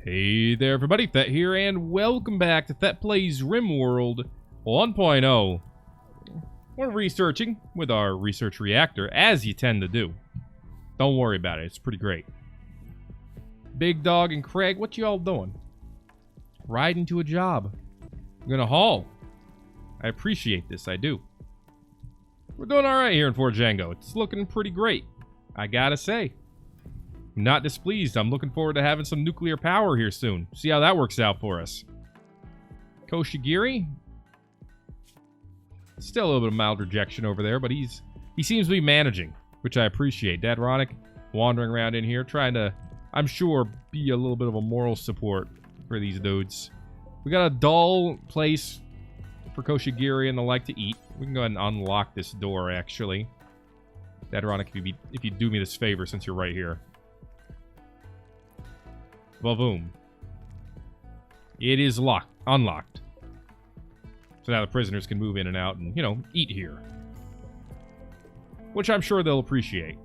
Hey there everybody, Thet here, and welcome back to Thet Plays Rimworld 1.0. We're researching with our research reactor, as you tend to do. Don't worry about it, it's pretty great. Big Dog and Craig, what y'all doing? Riding to a job. I'm gonna haul. I appreciate this, I do. We're doing alright here in Fort Django. It's looking pretty great, I gotta say. I'm not displeased. I'm looking forward to having some nuclear power here soon. See how that works out for us. Koshigiri. Still a little bit of mild rejection over there, but he seems to be managing, which I appreciate. Dadronic wandering around in here, trying to, I'm sure, be a little bit of a moral support for these dudes. We got a dull place for Koshigiri and the like to eat. We can go ahead and unlock this door, actually. Dadronic, if you do me this favor, since you're right here. Boom. It is unlocked. So now the prisoners can move in and out and, you know, eat here. Which I'm sure they'll appreciate.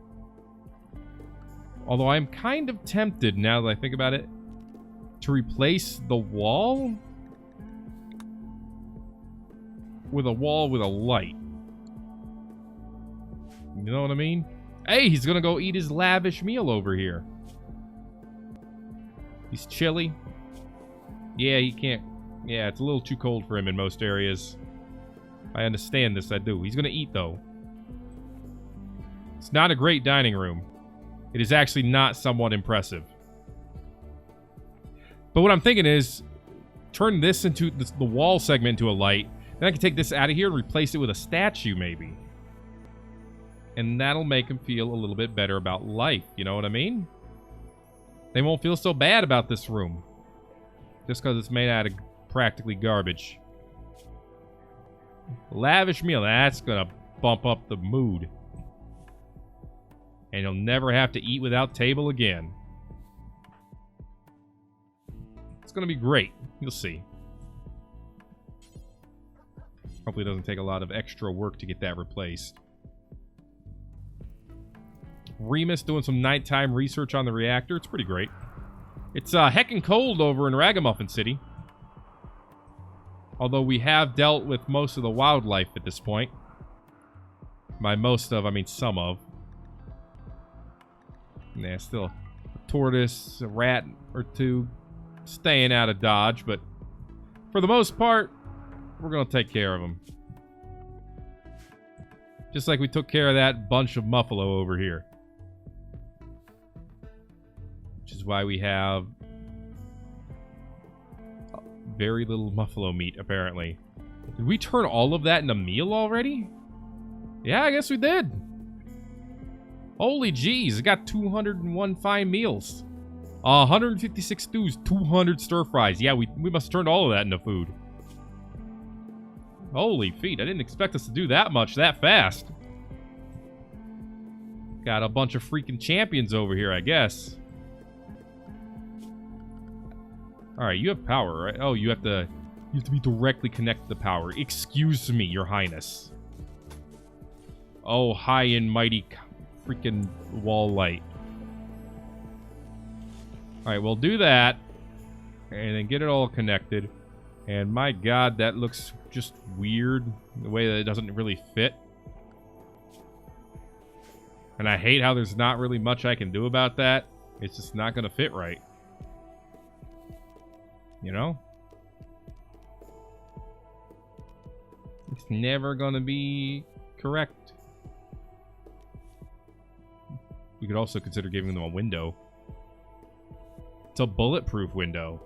Although I'm kind of tempted, now that I think about it, to replace the wall with a wall with a light. You know what I mean? Hey, he's gonna go eat his lavish meal over here. He's chilly. Yeah, he can't. Yeah, it's a little too cold for him in most areas. I understand this, I do. He's gonna eat, though. It's not a great dining room. It is actually not somewhat impressive. But what I'm thinking is, turn this into the wall segment into a light. Then I can take this out of here and replace it with a statue, maybe. And that'll make him feel a little bit better about life. You know what I mean? They won't feel so bad about this room. Just because it's made out of practically garbage. Lavish meal. That's going to bump up the mood. And you'll never have to eat without table again. It's going to be great. You'll see. Hopefully it doesn't take a lot of extra work to get that replaced. Remus doing some nighttime research on the reactor. It's pretty great. It's heckin' cold over in Ragamuffin City. Although we have dealt with most of the wildlife at this point. By most of, I mean some of. Nah, still a tortoise, a rat or two staying out of Dodge. But for the most part, we're going to take care of them. Just like we took care of that bunch of muffalo over here. Which is why we have very little muffalo meat, apparently. Did we turn all of that into meal already? Yeah, I guess we did. Holy jeez, I got 201 fine meals. 156 stews, 200 stir fries. Yeah, we must have turned all of that into food. Holy feet, I didn't expect us to do that much that fast. Got a bunch of freaking champions over here, I guess. Alright, you have power, right? Oh, you have to be directly connected to power. Excuse me, your highness. Oh, high and mighty freaking wall light. Alright, we'll do that. And then get it all connected. And my god, that looks just weird. The way that it doesn't really fit. And I hate how there's not really much I can do about that. It's just not going to fit right. You know? It's never gonna be correct. We could also consider giving them a window. It's a bulletproof window.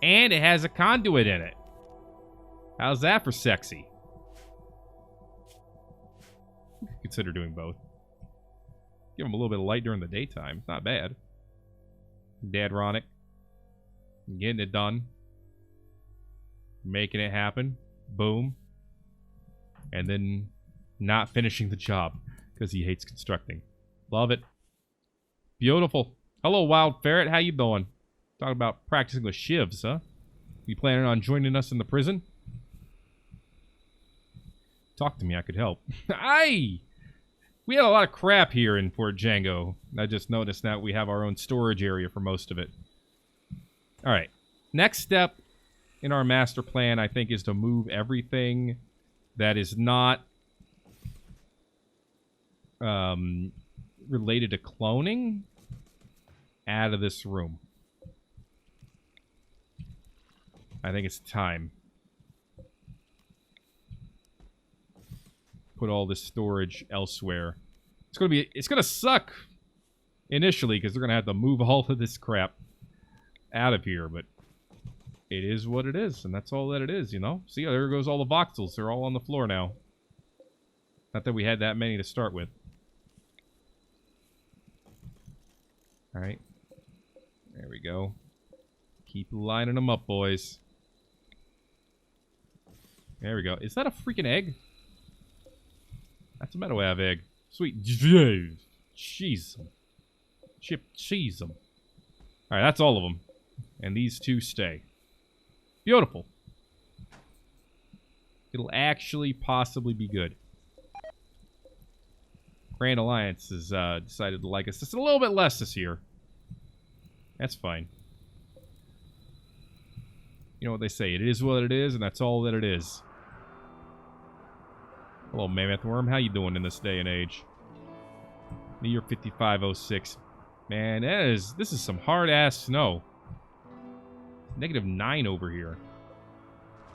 And it has a conduit in it. How's that for sexy? Consider doing both. Give them a little bit of light during the daytime. Not bad. Dadronic. Getting it done. Making it happen. Boom. And then not finishing the job because he hates constructing. Love it. Beautiful. Hello, Wild Ferret. How you doing? Talking about practicing with shivs, huh? You planning on joining us in the prison? Talk to me. I could help. Aye! We had a lot of crap here in Fort Django. I just noticed that we have our own storage area for most of it. All right. Next step in our master plan, I think, is to move everything that is not related to cloning out of this room. I think it's time. Put all this storage elsewhere. It's gonna suck initially because they're gonna have to move all of this crap out of here, but it is what it is, and that's all that it is, you know? See, there goes all the voxels. They're all on the floor now. Not that we had that many to start with. Alright. There we go. Keep lining them up, boys. There we go. Is that a freaking egg? That's a Meadow-Av egg. Sweet. Cheese them. Chip cheese them. Alright, that's all of them. And these two stay. Beautiful. It'll actually possibly be good. Grand Alliance has decided to like us just a little bit less this year. That's fine. You know what they say. It is what it is, and that's all that it is. Hello, Mammoth Worm. How you doing in this day and age? The year 5506. Man, this is some hard-ass snow. -9 over here.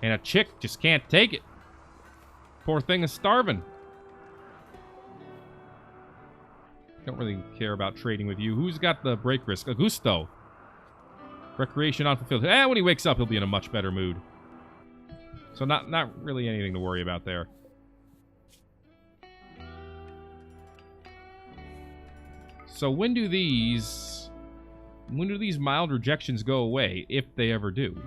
And a chick just can't take it. Poor thing is starving. Don't really care about trading with you. Who's got the break risk? Augusto. Recreation unfulfilled. When he wakes up, he'll be in a much better mood. So not really anything to worry about there. So when do these mild rejections go away, if they ever do?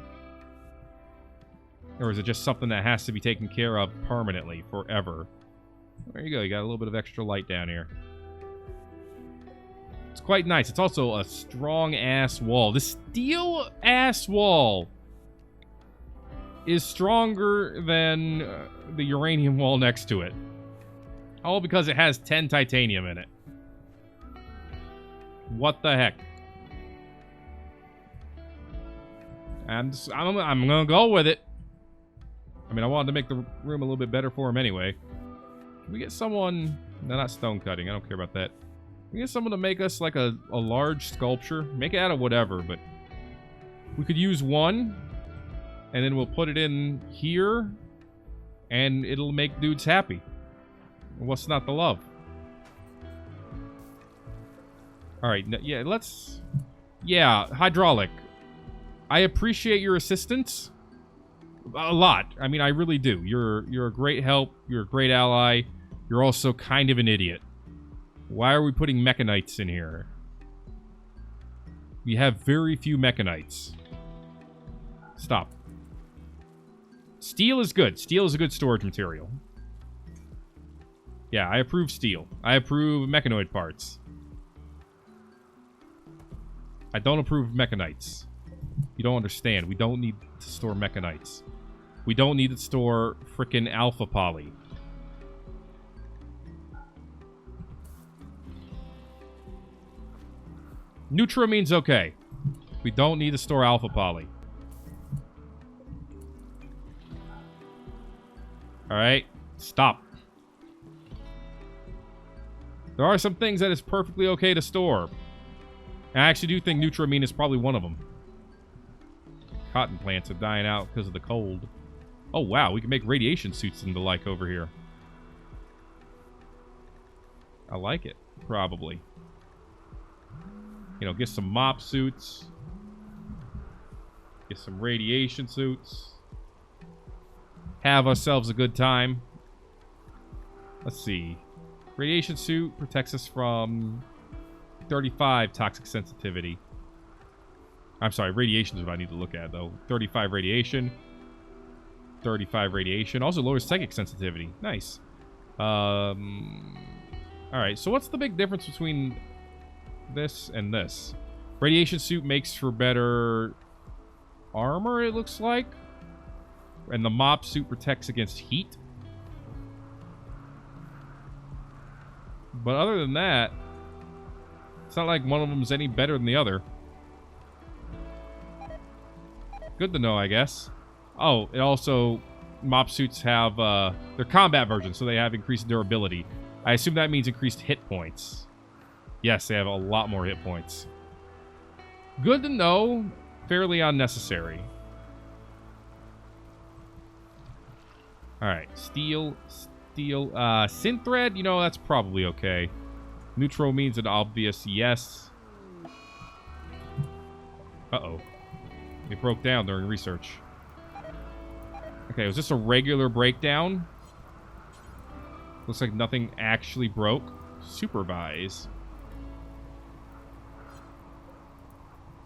Or is it just something that has to be taken care of permanently, forever? There you go, you got a little bit of extra light down here. It's quite nice. It's also a strong-ass wall. This steel-ass wall is stronger than the uranium wall next to it. All because it has 10 titanium in it. What the heck? I'm gonna go with it. I mean, I wanted to make the room a little bit better for him anyway. Can we get someone... No, not stone cutting. I don't care about that. Can we get someone to make us, like, a large sculpture? Make it out of whatever, but... We could use one, and then we'll put it in here, and it'll make dudes happy. What's not the love? Alright, yeah, let's... Yeah, hydraulic. I appreciate your assistance. A lot. I mean, I really do. You're a great help. You're a great ally. You're also kind of an idiot. Why are we putting Mechanites in here? We have very few Mechanites. Stop. Steel is good. Steel is a good storage material. Yeah, I approve steel. I approve Mechanoid parts. I don't approve of Mechanites. You don't understand. We don't need to store Mechanites. We don't need to store frickin' Alpha Poly. Neutra means okay. We don't need to store Alpha Poly. Alright, stop. There are some things that is perfectly okay to store. And I actually do think Neutramine is probably one of them. Cotton plants are dying out because of the cold. Oh, wow. We can make radiation suits and the like over here. I like it. Probably. You know, get some mop suits. Get some radiation suits. Have ourselves a good time. Let's see. Radiation suit protects us from 35 toxic sensitivity. I'm sorry, radiation is what I need to look at, though. 35 radiation. 35 radiation. Also lowers psychic sensitivity. Nice. Alright, so what's the big difference between this and this? Radiation suit makes for better armor, it looks like. And the mop suit protects against heat. But other than that, it's not like one of them is any better than the other. Good to know, I guess. Oh, it also... Mop suits have, they're combat versions, so they have increased durability. I assume that means increased hit points. Yes, they have a lot more hit points. Good to know. Fairly unnecessary. Alright, steel. Synth thread, you know, that's probably okay. Neutral means an obvious yes. Uh-oh. It broke down during research. Okay, was this a regular breakdown? Looks like nothing actually broke. Supervise.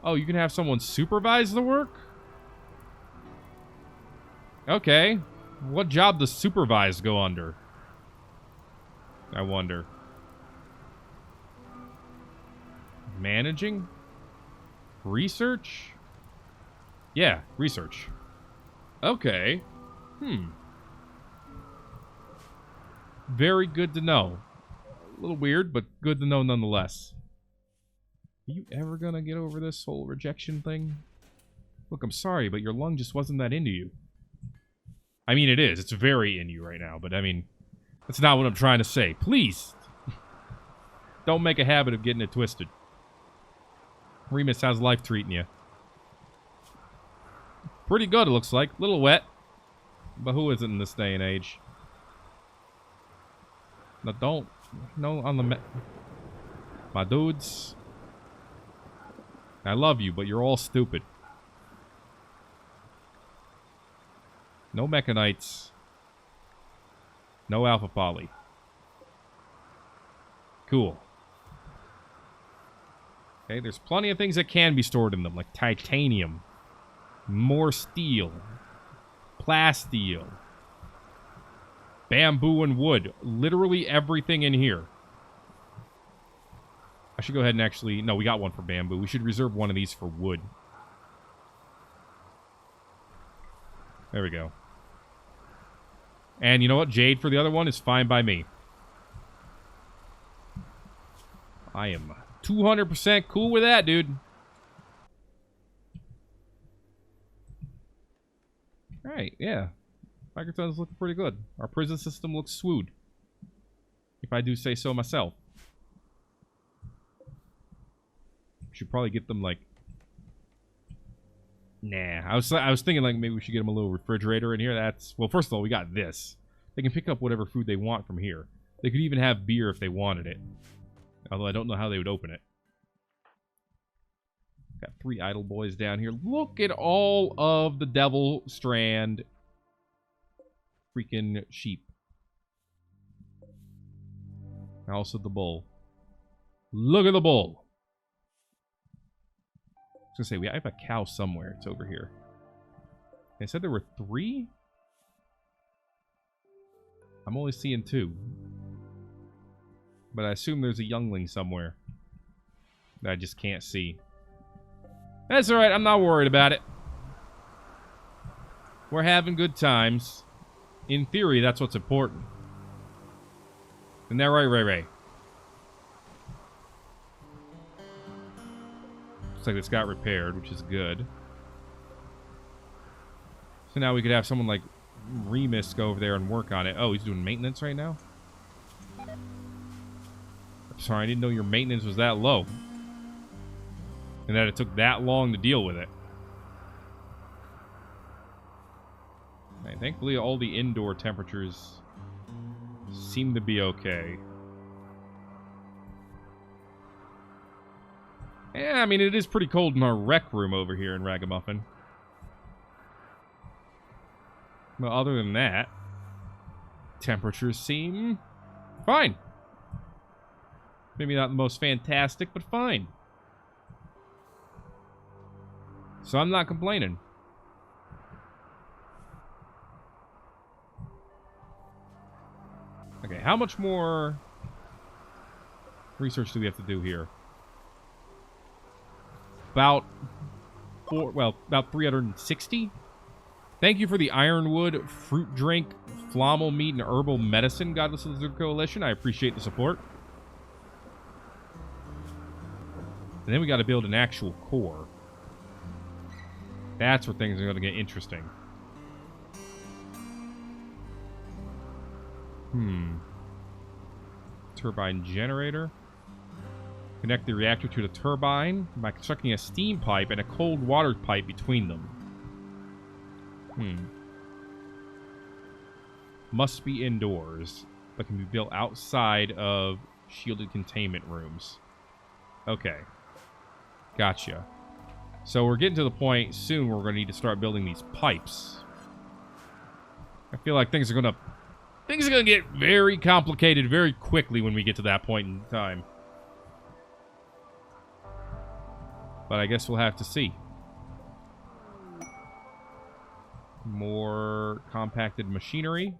Oh, you can have someone supervise the work? Okay. What job does supervise go under? I wonder. Managing? Research? Yeah, research. Okay. Very good to know. A little weird, but good to know nonetheless. Are you ever gonna get over this whole rejection thing? Look, I'm sorry, but your lung just wasn't that into you. I mean, it is. It's very in you right now, but I mean, that's not what I'm trying to say. Please! Don't make a habit of getting it twisted. Remus, how's life treating you? Pretty good, it looks like. Little wet. But who isn't in this day and age? No, don't. No, on the... My dudes. I love you, but you're all stupid. No Mechanoids. No Alpha Poly. Cool. Okay, there's plenty of things that can be stored in them, like titanium. More steel. Plasteel. Bamboo and wood. Literally everything in here. I should go ahead and actually... No, we got one for bamboo. We should reserve one of these for wood. There we go. And you know what? Jade for the other one is fine by me. I am 200% cool with that, dude. Alright, yeah. Microton's looking pretty good. Our prison system looks swooed. If I do say so myself. Should probably get them, like... Nah. I was thinking, like, maybe we should get them a little refrigerator in here. That's... Well, first of all, we got this. They can pick up whatever food they want from here. They could even have beer if they wanted it. Although I don't know how they would open it. Got 3 idle boys down here. Look at all of the devil strand freaking sheep. Also the bull. Look at the bull. I was gonna say, we have a cow somewhere. It's over here. They said there were 3? I'm only seeing 2. But I assume there's a youngling somewhere that I just can't see. That's alright, I'm not worried about it. We're having good times. In theory, that's what's important. Isn't that right, Ray? Looks like it's got repaired, which is good. So now we could have someone like Remus go over there and work on it. Oh, he's doing maintenance right now? I'm sorry, I didn't know your maintenance was that low. And that it took that long to deal with it. Okay, thankfully, all the indoor temperatures seem to be okay. Yeah, I mean, it is pretty cold in our rec room over here in Ragamuffin. Well, other than that, temperatures seem fine. Maybe not the most fantastic, but fine. So I'm not complaining. Okay, how much more research do we have to do here? About about 360? Thank you for the ironwood, fruit drink, flomal meat, and herbal medicine, Godless Lizard Coalition. I appreciate the support. And then we got to build an actual core. That's where things are going to get interesting. Turbine generator. Connect the reactor to the turbine by constructing a steam pipe and a cold water pipe between them. Must be indoors, but can be built outside of shielded containment rooms. Okay. Gotcha. So we're getting to the point soon where we're going to need to start building these pipes. I feel like things are going to get very complicated very quickly when we get to that point in time. But I guess we'll have to see. More compacted machinery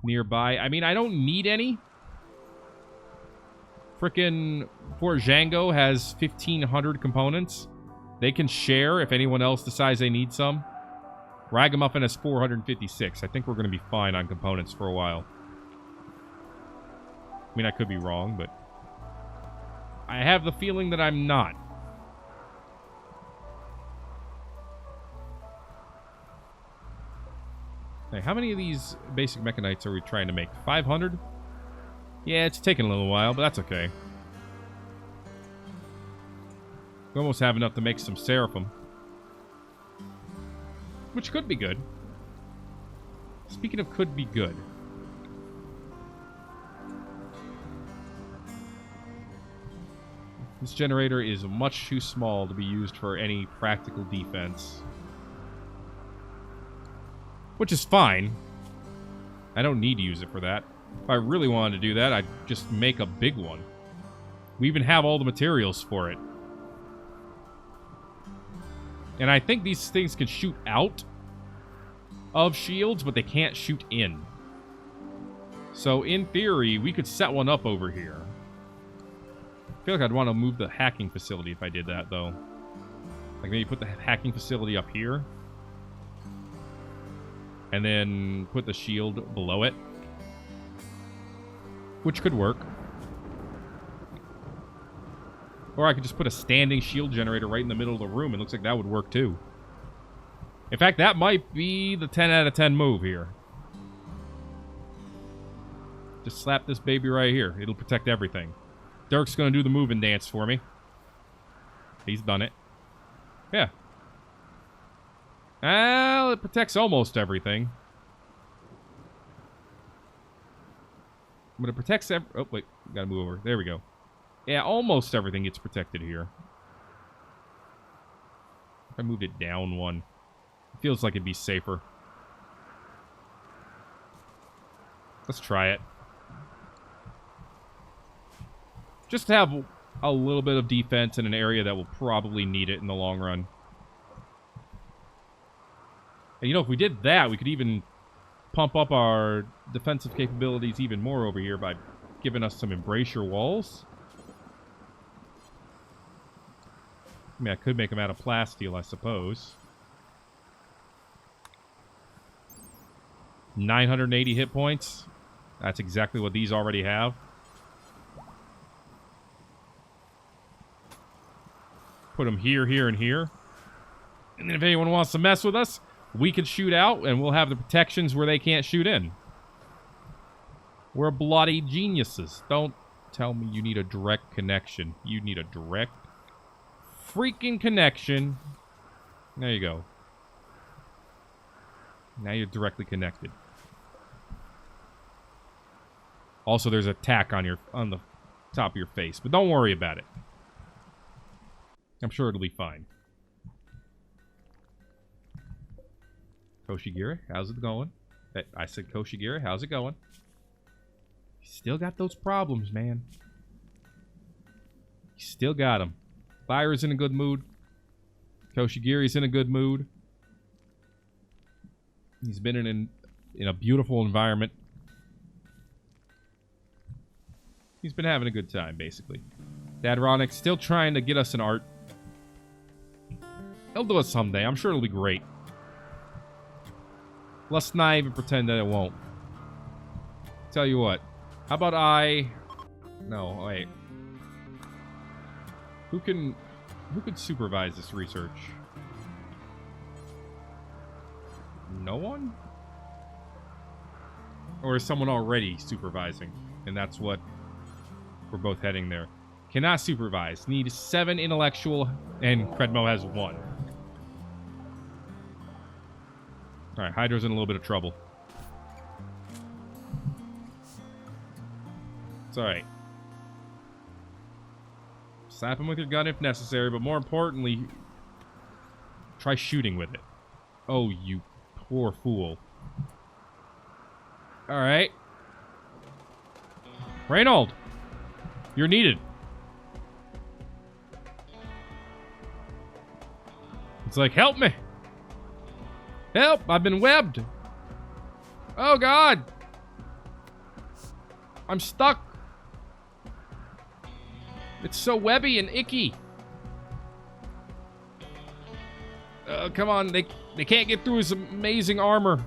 nearby. I mean, I don't need any. Frickin' Fort Django has 1,500 components. They can share if anyone else decides they need some. Ragamuffin has 456. I think we're going to be fine on components for a while. I mean, I could be wrong, but I have the feeling that I'm not. Hey, how many of these basic Mechanites are we trying to make? 500? Yeah, it's taking a little while, but that's okay. We almost have enough to make some Seraphim. Which could be good. Speaking of could be good. This generator is much too small to be used for any practical defense. Which is fine. I don't need to use it for that. If I really wanted to do that, I'd just make a big one. We even have all the materials for it. And I think these things can shoot out of shields, but they can't shoot in. So, in theory, we could set one up over here. I feel like I'd want to move the hacking facility if I did that, though. Like, maybe put the hacking facility up here. And then put the shield below it. Which could work. Or I could just put a standing shield generator right in the middle of the room. It looks like that would work too. In fact, that might be the 10 out of 10 move here. Just slap this baby right here. It'll protect everything. Dirk's going to do the move and dance for me. He's done it. Yeah. Well, it protects almost everything. But it protects oh, wait. Gotta move over. There we go. Yeah, almost everything gets protected here. If I moved it down one, it feels like it'd be safer. Let's try it. Just to have a little bit of defense in an area that will probably need it in the long run. And you know, if we did that, we could even pump up our defensive capabilities even more over here by giving us some embrasure walls. I mean, I could make them out of plasteel, I suppose. 980 hit points. That's exactly what these already have. Put them here, here, and here. And then if anyone wants to mess with us, we can shoot out, and we'll have the protections where they can't shoot in. We're bloody geniuses. Don't tell me you need a direct connection. You need a direct freaking connection. There you go. Now you're directly connected. Also, there's a tack on the top of your face, but don't worry about it. I'm sure it'll be fine. Koshigira, how's it going? I said Koshigira, how's it going? You still got those problems, man. You still got them. Fire's in a good mood. Koshigiri's in a good mood. He's been in a beautiful environment. He's been having a good time, basically. Dad Ronic's still trying to get us an art. He'll do it someday. I'm sure it'll be great. Let's not even pretend that it won't. Tell you what. How about No, wait. Who can supervise this research? No one? Or is someone already supervising? And that's what we're both heading there. Cannot supervise. Need 7 intellectual, and Credmo has 1. Alright, Hydra's in a little bit of trouble. It's alright. Slap him with your gun if necessary, but more importantly, try shooting with it. Oh, you poor fool. Alright. Reynold, you're needed. It's like, help me. Help, I've been webbed. Oh, God. I'm stuck. It's so webby and icky. Come on, they can't get through his amazing armor.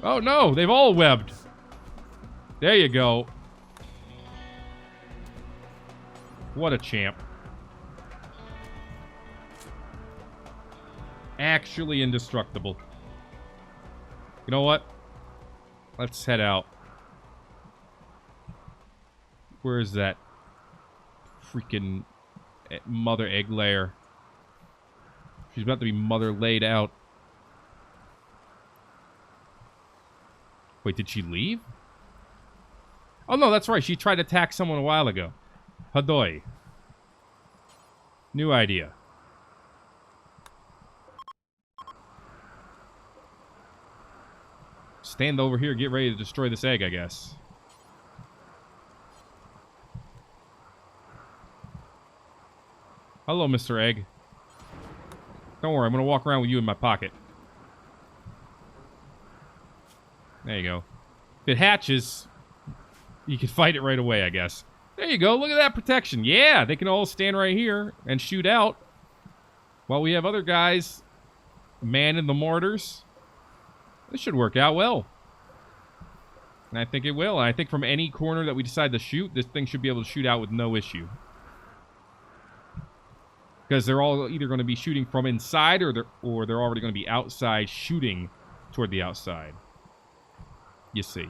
Oh no, they've all webbed. There you go. What a champ. Actually indestructible. You know what? Let's head out. Where is that freaking mother egg layer? She's about to be mother laid out. Wait, did she leave? Oh no, that's right. She tried to attack someone a while ago. Hadoy. New idea. Stand over here, get ready to destroy this egg, I guess. Hello, Mr. Egg. Don't worry, I'm gonna walk around with you in my pocket. There you go. If it hatches, you can fight it right away, I guess. There you go, look at that protection. Yeah, they can all stand right here and shoot out while we have other guys manning the mortars. This should work out well. And I think it will. And I think from any corner that we decide to shoot, this thing should be able to shoot out with no issue. Because they're all either going to be shooting from inside or they're already going to be outside shooting toward the outside. You see.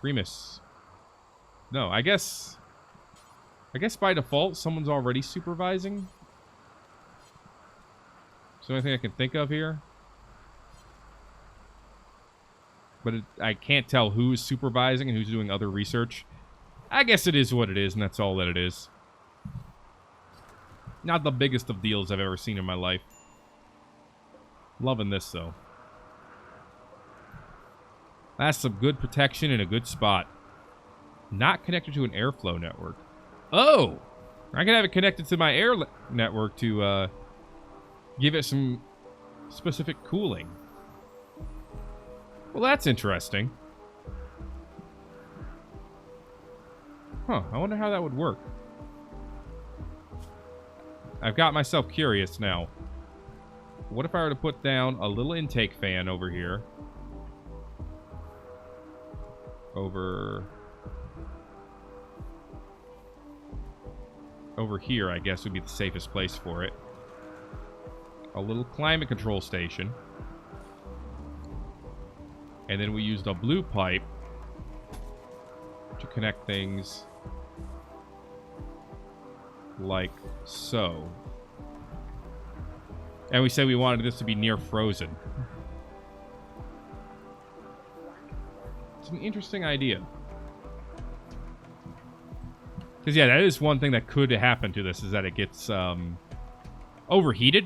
Remus. No, I guess by default someone's already supervising. It's the only thing I can think of here. But I can't tell who's supervising and who's doing other research. I guess it is what it is, and that's all that it is. Not the biggest of deals I've ever seen in my life. Loving this, though. That's some good protection in a good spot. Not connected to an airflow network. Oh! I can have it connected to my air network to give it some specific cooling. Well, that's interesting. Huh, I wonder how that would work. I've got myself curious now. What if I were to put down a little intake fan over here? Over here, I guess, would be the safest place for it. A little climate control station. And then we used a blue pipe to connect things like so. And we said we wanted this to be near frozen. It's an interesting idea. Because, yeah, that is one thing that could happen to this, is that it gets overheated.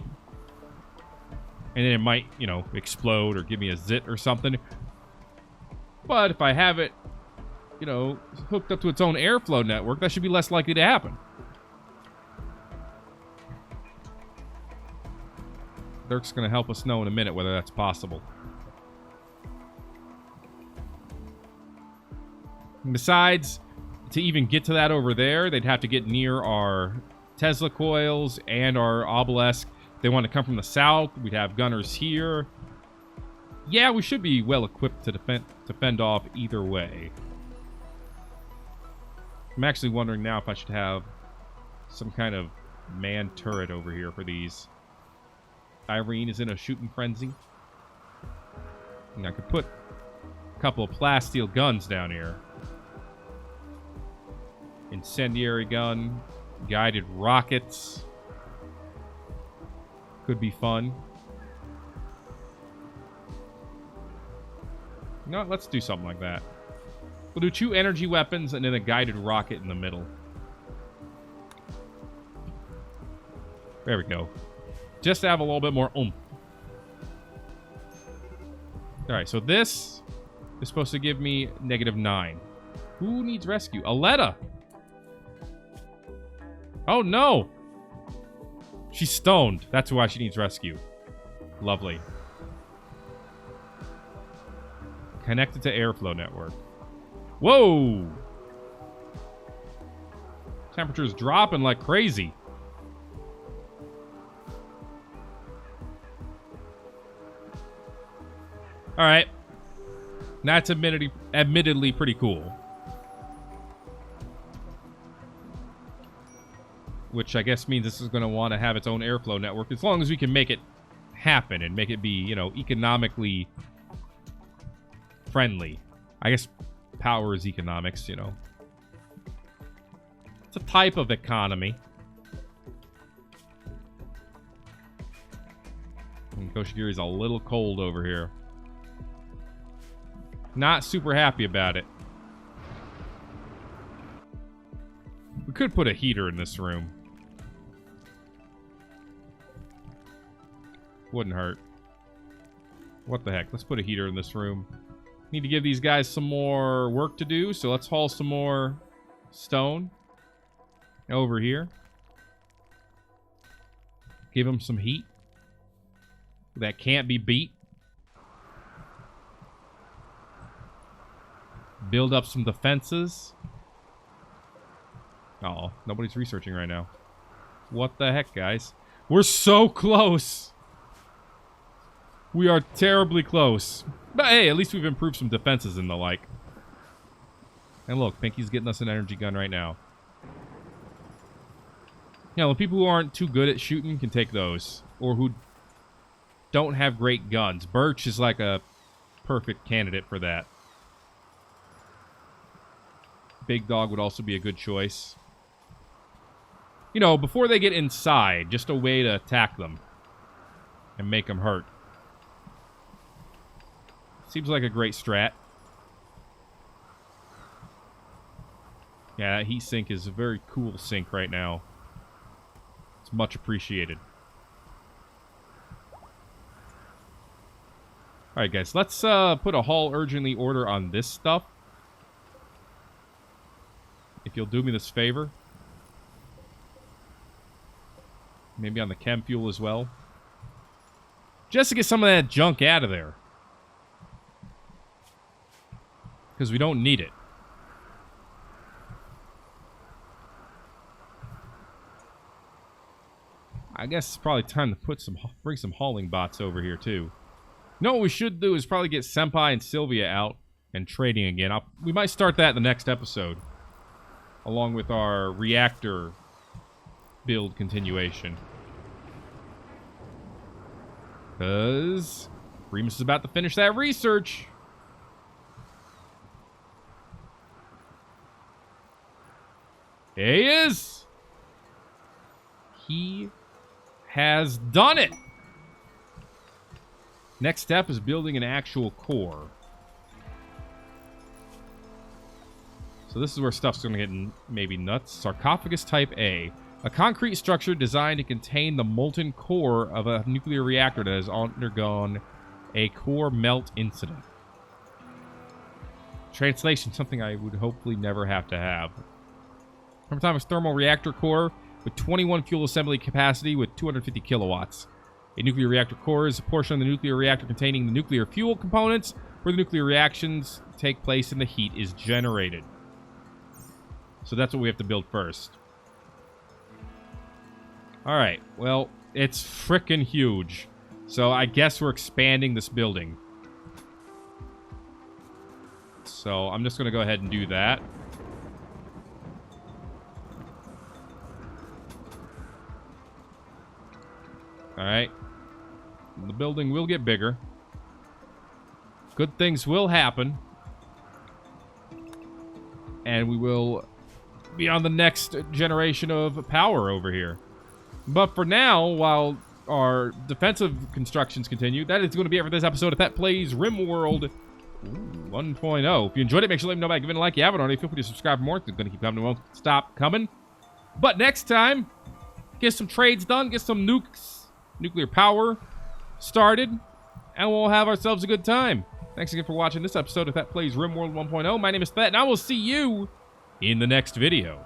And then it might, you know, explode or give me a zit or something. But if I have it, you know, hooked up to its own airflow network, that should be less likely to happen. Dirk's going to help us know in a minute whether that's possible. And besides, to even get to that over there, they'd have to get near our Tesla coils and our obelisk. If they want to come from the south, we'd have gunners here. Yeah, we should be well equipped to fend off either way. I'm actually wondering now if I should have some kind of man turret over here for these. Irene is in a shooting frenzy. And I could put a couple of plasteel guns down here. Incendiary gun, guided rockets. Could be fun. No, let's do something like that. We'll do 2 energy weapons and then a guided rocket in the middle. There we go. Just to have a little bit more oomph. Alright, so this is supposed to give me -9. Who needs rescue? Aletta! Oh no! She's stoned. That's why she needs rescue. Lovely. Connected to airflow network. Whoa! Temperature's dropping like crazy. Alright. That's admittedly pretty cool. Which I guess means this is going to want to have its own airflow network, as long as we can make it happen and make it be, you know, economically friendly. I guess power is economics, you know. It's a type of economy. And Koshigiri's a little cold over here. Not super happy about it. We could put a heater in this room. Wouldn't hurt. What the heck? Let's put a heater in this room. Need to give these guys some more work to do, so let's haul some more stone over here. Give them some heat. That can't be beat. Build up some defenses. Oh, nobody's researching right now. What the heck, guys? We're so close! We are terribly close. But hey, at least we've improved some defenses and the like. And look, Pinky's getting us an energy gun right now. You know, the people who aren't too good at shooting can take those. Or who don't have great guns. Birch is like a perfect candidate for that. Big Dog would also be a good choice. You know, before they get inside, just a way to attack them. And make them hurt. Seems like a great strat. Yeah, that heat sink is a very cool sink right now. It's much appreciated. Alright guys, let's put a haul urgently order on this stuff. If you'll do me this favor. Maybe on the chem fuel as well. Just to get some of that junk out of there. Because we don't need it. I guess it's probably time to bring some hauling bots over here too. You know what we should do is probably get Senpai and Sylvia out and trading again. We might start that in the next episode. Along with our reactor build continuation. Because Remus is about to finish that research. There he is. He has done it. Next step is building an actual core. So this is where stuff's going to get maybe nuts. Sarcophagus Type A. A concrete structure designed to contain the molten core of a nuclear reactor that has undergone a core melt incident. Translation, something I would hopefully never have to have. Time is thermal reactor core with 21 fuel assembly capacity with 250 kilowatts. A nuclear reactor core is a portion of the nuclear reactor containing the nuclear fuel components where the nuclear reactions take place and the heat is generated. So that's what we have to build first. Alright, well, it's frickin' huge. So I guess we're expanding this building. So I'm just going to go ahead and do that. Alright? The building will get bigger. Good things will happen. And we will be on the next generation of power over here. But for now, while our defensive constructions continue, that is going to be it for this episode of Thet Plays Rimworld 1.0. If you enjoyed it, make sure to let me know by giving a like. If you haven't already, feel free to subscribe for more. It's going to keep coming. It won't stop coming. But next time, get some trades done, get some nuclear power started, and we'll have ourselves a good time. Thanks again for watching this episode of Thet Plays Rimworld 1.0. My name is Thet, and I will see you in the next video.